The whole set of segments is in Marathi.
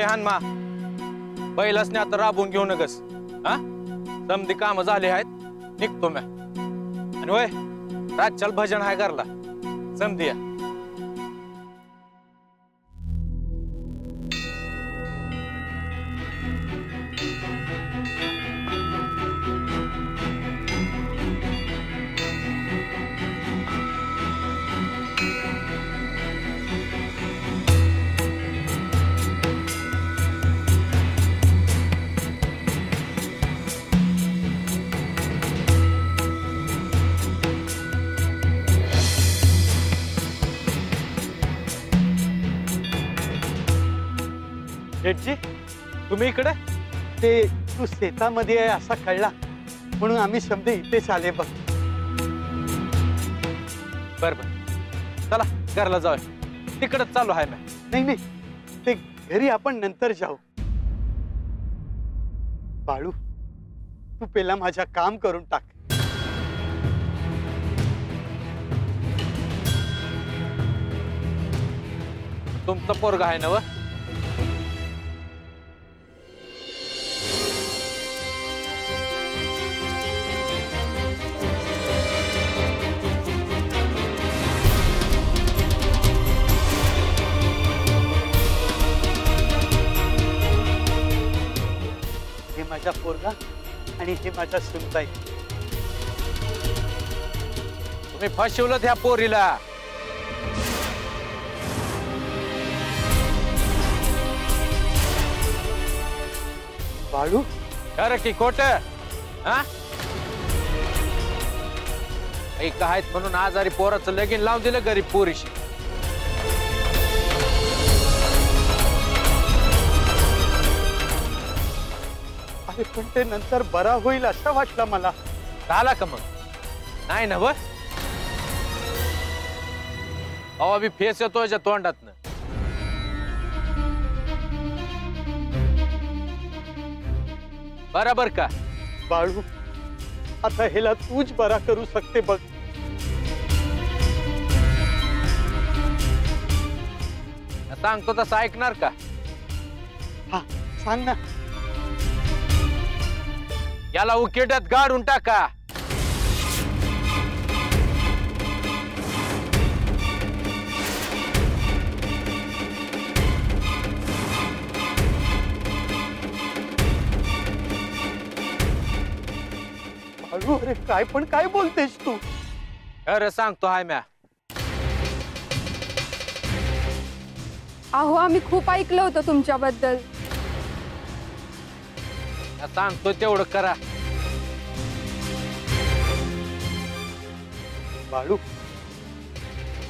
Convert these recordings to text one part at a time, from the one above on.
हानमा बैलासने आता राबून घेऊ नकस हा समधी काम झाले आहेत निघतो मी आणि वय रातच्याल भजन हाय करला समधी या शेठजी तुम्ही इकडे ते तू शेतामध्ये आहे असा कळला म्हणून आम्ही शब्द इथेच आले बघ बर बर चला घरला जाऊ तिकडच चालू आहे मी नाही नाही ते घरी आपण नंतर जाऊ बाळू तू पहिला माझ्या काम करून टाक तुमचं पोरगा आहे ना व माझा पोरगा आणि हे माझा सुनताई तुम्ही फसवलं त्या पोरीला बाळू खरं की खोट हा ऐक आहेत म्हणून आजारी पोराचं लगीन लावून दिलं गरीब पोरीशी अरे पण ते नंतर बरा होईल असं वाटलं मला झाला का मग नाही ना बस अहो बी फेस येतो याच्या तोंडातनं बराबर का बाळू आता ह्याला तूच बरा करू शकते बघ सांगतो तसं ऐकणार का हा सांग ना याला उकिड्यात गाडून टाका बाळू अरे काय पण काय बोलतेस तू अरे सांगतो हाय म्या अहो आम्ही खूप ऐकलं होतं तुमच्याबद्दल सांगतो तेवढं करा बाळू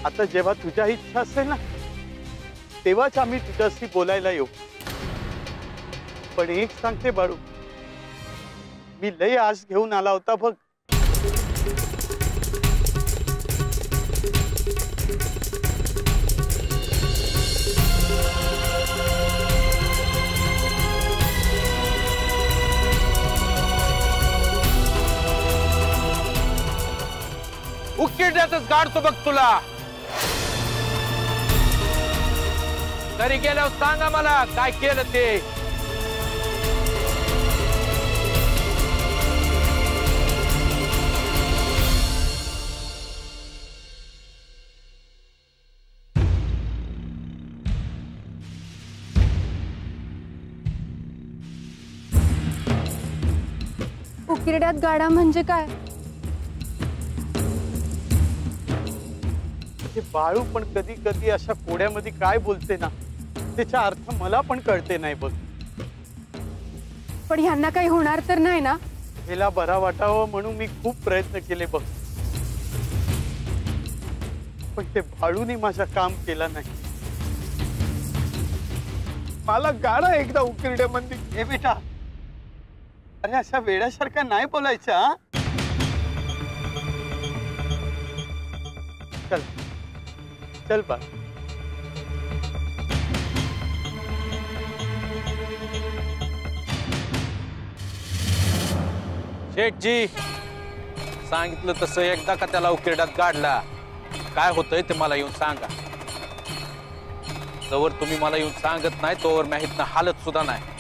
आता जेव्हा तुझ्या इच्छा असेल ना तेव्हाच आम्ही तुझ्याशी बोलायला येऊ पण एक सांगते बाळू मी लय आस घेऊन आला होता बघ उकिड्यातच गाडतो बघ तुला तरी गेल्यावर सांगा मला काय केलं ते उकिरड्यात गाडा म्हणजे काय बाळू पण कधी कधी अशा कोड्यामध्ये काय बोलते ना त्याचा अर्थ मला पण कळते नाही बघ पण ह्यांना काही होणार तर नाही ना हिला बरा वाटावं म्हणून मी खूप प्रयत्न केले बघ पण ते बाळूने माझं काम केलं नाही मला गाडा एकदा उकिरड्यामध्ये हे बेटा अरे अशा वेड्यासारखा नाही बोलायचा चल चल बा शेठजी सांगितलं तसं एकदा का त्याला उकिरड्यात गाडला काय होतंय ते मला येऊन सांगा जवळ तुम्ही मला येऊन सांगत नाही तोवर मी इथनं हालत सुद्धा नाही.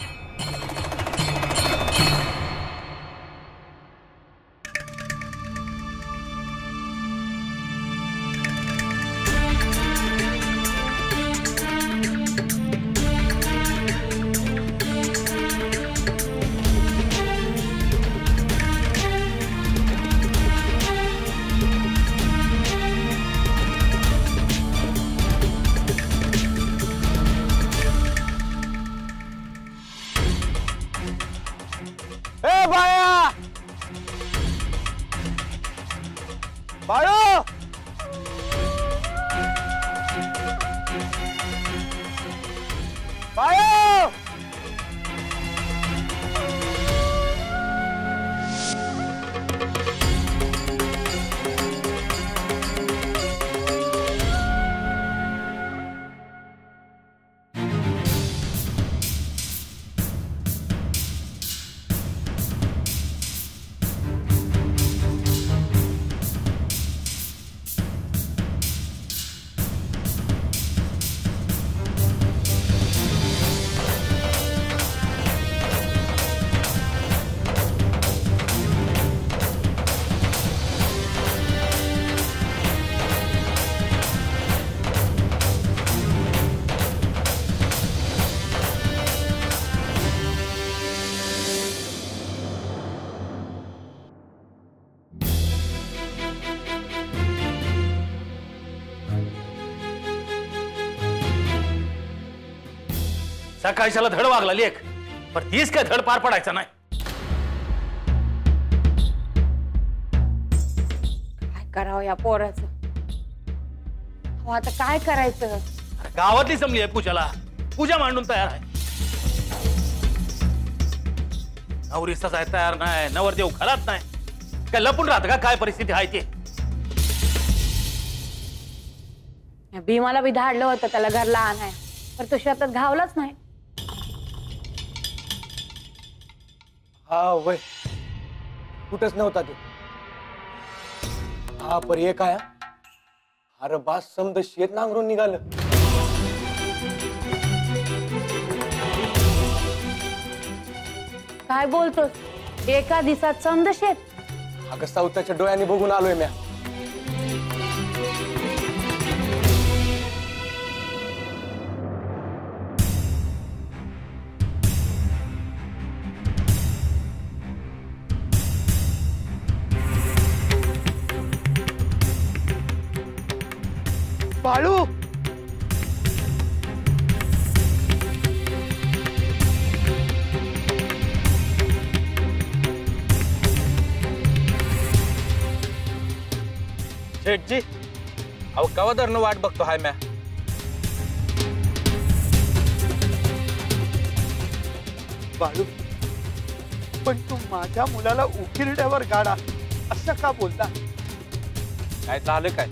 ए बाया, बाळो, बायो, सकाळच्याला धड वागला लेख, पण तीच काय धड पार पडायचा नाही. काय करावं या पोराचं? अहो, आता काय करायचं? गावातली जमली आहे पूजाला, पूजा मांडून तयार आहे. नवरी सजाय तयार नाही, नवरदेव घरात नाही, काय लपून राहत का? काय परिस्थिती आहे ते? भीमाला बी धाडलं होतं त्याला घरला आणाय, पण तो शेतात घावलाच नाही. हा वय कुठंच नव्हता तो. हा पर हे काय? अरे बास समद शेत नांगरून निघालं. काय बोलतोस? एका दिवसात समद शेत? अगं सावताच्या डोळ्यांनी बघून आलोय म्या. बाळू, शेठजी, अहो कवा धरणं वाट बघतो हाय म्या. बाळू, पण तू माझ्या मुलाला उकिरड्यावर गाडा असं का बोलला? काय झालं काय?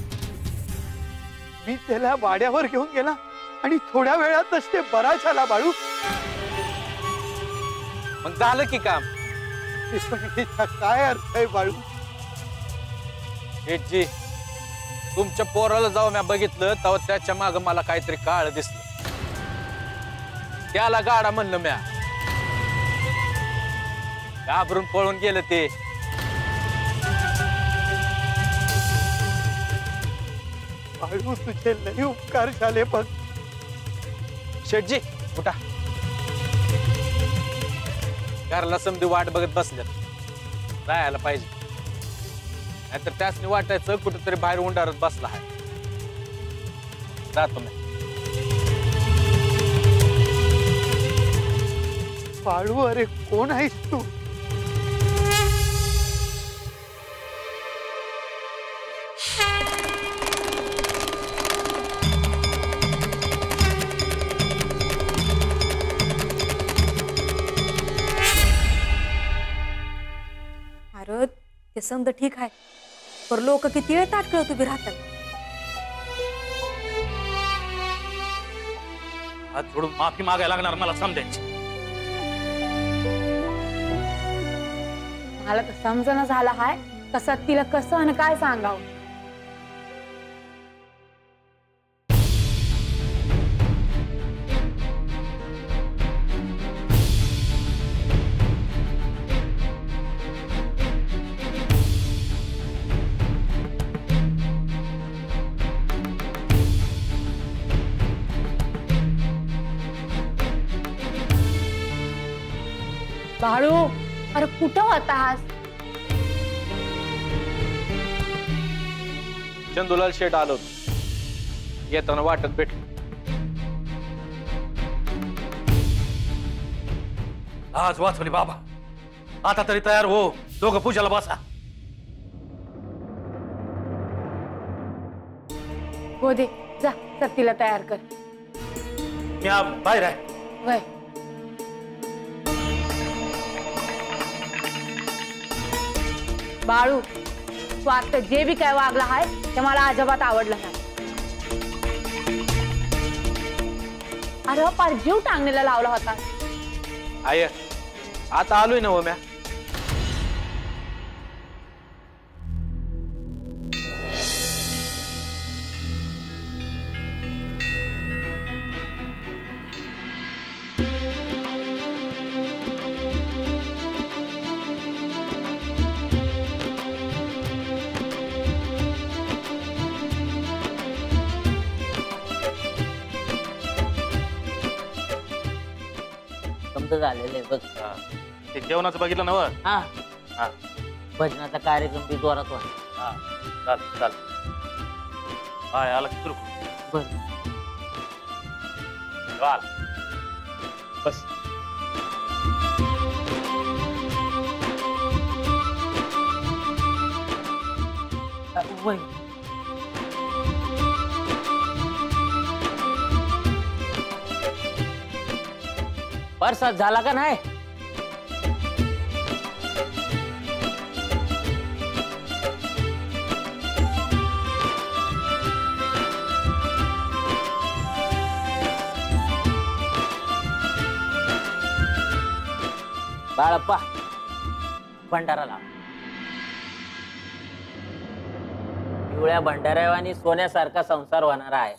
मी त्याला वाड्यावर घेऊन गेला आणि थोड्या वेळातच ते बरा झाला. बाळू, मग झालं की काम? हिचा काय अर्थ आहे बाळू? शेठजी, तुमच्या पोराला जाऊ म्या बघितलं तेव्हा त्याच्या माग मला काहीतरी काळ दिसलं. त्याला गाडा म्हणलं म्या, घाबरून पळून गेलं ते. बाळू, तुझे लई उपकार झाले. पण शेठजी उठा, घरला समधी वाट बघत बसल्यात, जायला पाहिजे. नाहीतर त्यासनी वाटायचं कुठेतरी बाहेर उंडारत बसला आहे. जातो मी. बाळू, अरे कोण आहेस तू? अरे ते समद ठीक आहे, पर लोक किती वेळ ताट खेळत उभी राहतात. हात जोडून माफी मागायला लागणार मला समजायची. मला तर समजणं झालं हाय कसं तिला कसं आणि काय सांगावं. बाळू, अरे कुठं होतास? चंदूलाल शेट आलो येताना वाटत भेटलं. आज वाचवली बाबा. आता तरी तयार हो, दोघं पूजाला बसा. हो दे, जा सतीला तयार कर. मी बाहेर आहे. वय बाळू, तू आता जे बी काय वागला आहे ते मला अजिबात आवडलं नाही. अरे पार जीव टांगणीला लावला होता. आय आता आलोय ना हो म्या. झालेलं आहे बघ. ते जेवणाचं बघितलं ना? हा हा भजनाचा कार्यक्रम बी जोरात होता. हा चाल चाल. हाय आला की सुरू. बर चाल बस. वय परसाद झाला का नाही? बाळप्पा भंडारा लाव. पिवळ्या भंडाऱ्यावानी सोन्यासारखा संसार होणार आहे.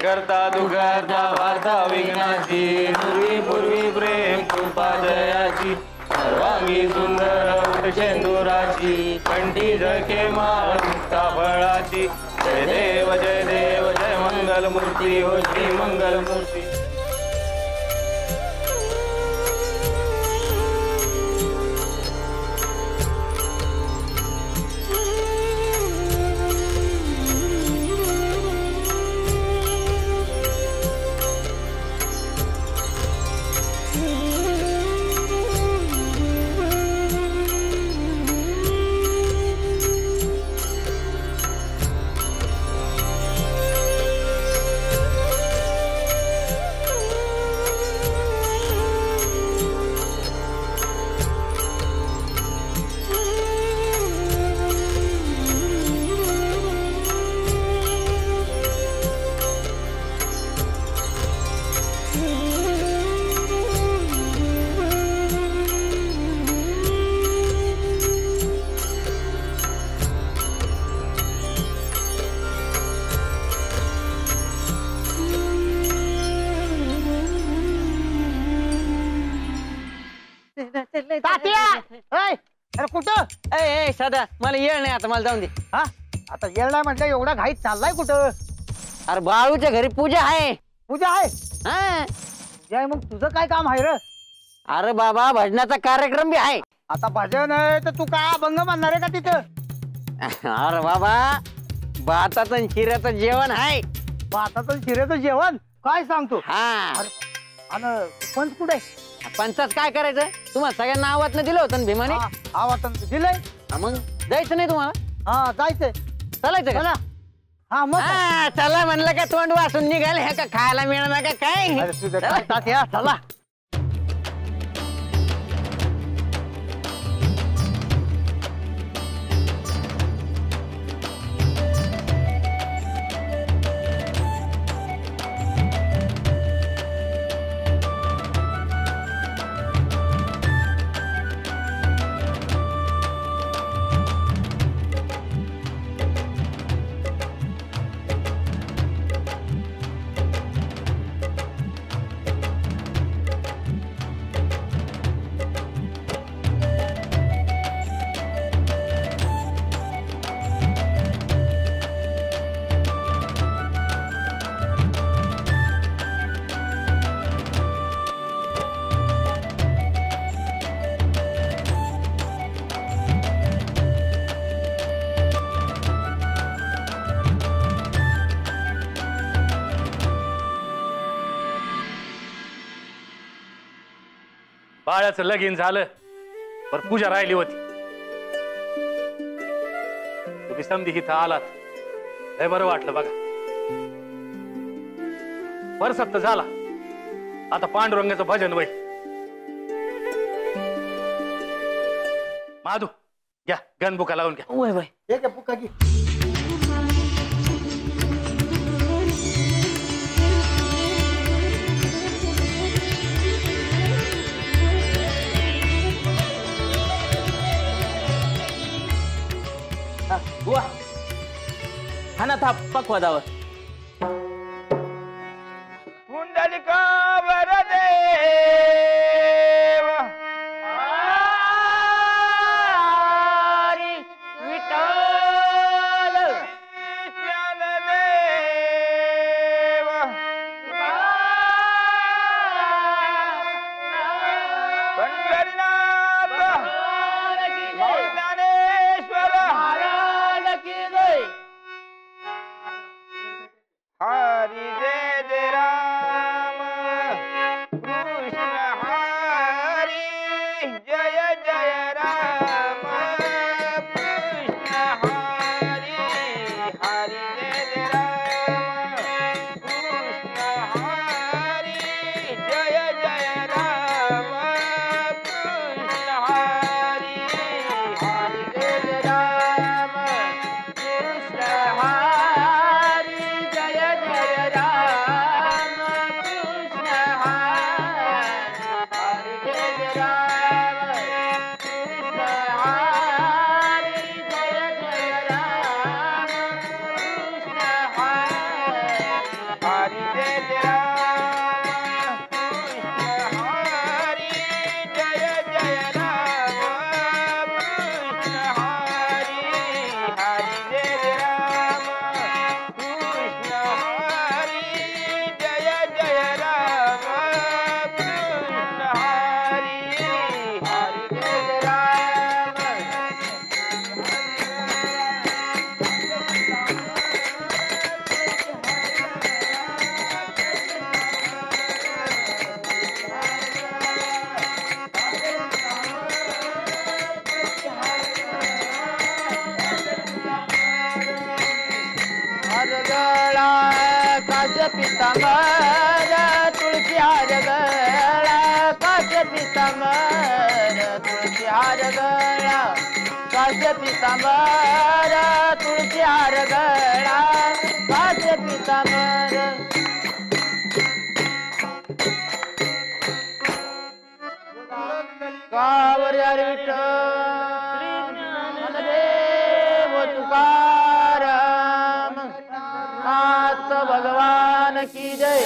करता दुगर्दा वार्ता विघ्नाची पूर्वी पूर्वी प्रेम कृपा जयाची सर्वांगी सुंदर शेंदुराची कंठी झळके माळ मुक्ता फळाची जय देव जय मंगल मूर्ती हो श्री मंगल मूर्ती. तात्या अरे कुठं ए सदा मला येळ नाही आता, मला जाऊन दे. हा आता येणार म्हटलं एवढा घाईत चाललाय कुठं? अरे बाळूच्या घरी पूजा आहे. पूजा आहे? हा. जय मग तुझं काय काम आहे रे? अरे बाबा भजनाचा कार्यक्रम बी आहे. आता भजन आहे तर तू काय अभंग म्हणणार आहे का तिथं? अरे बाबा भाताचं आणि शिऱ्याचं जेवण आहे. भाताचं शिऱ्याचं जेवण काय सांगतो? हा. आणि पंच कुठे? पंचाच काय करायचं? तुम्हाला सगळ्यांना आवाजनं दिलं होतं ना भीमाने. आवाज दिलंय. मग जायचं नाही तुम्हाला? हा जायचंय. चालायचं का? हा मग चला म्हणलं का तोंड वासून निघाल हे का खायला मिळणार का काय? अरे तुझं काय तात्या चला. बाळाचं लगीन झालं पर पूजा राहिली होती. तुम्ही समधी इथं आलात लय बरं वाटलं बघा. परसप्त झाला आता पांडुरंगाचं भजन वय. माधू घ्या गणबुका लावून घ्या. वय वय ठीक आहे बुका घे. बुवा हा ना थाप पक्वादावर. पुंडलिका वरदेव हरी विठ्ठल ज्ञानदेव पंढरीनाथ ज्ञानेश्वर हरि जय जय राम कृष्ण हरि जय जय राम कृष्ण हरि हरि जय जय राम कृष्ण हरि जय जय राम कृष्ण हरि हरि जय जय राम कृष्ण हरि जय जय राम कृष्ण हरि जय जय राम कृष्ण हरि जय जय राम कृष्ण हरि जय जय राम कृष्ण हरि जय जय राम कृष्ण हरि हरि जय जय राम कृष्ण हरि जय जय राम कृष्ण हरि हरि जय जय राम हार गळा काच पितांबर तुळशी हार गळा काच पितांबर तुळशी हार गळा काच पितांबर तुळशी हार गळा काच पितांबर कावर विठ्ठल देव तुकाराम नाथ भगवान की जय.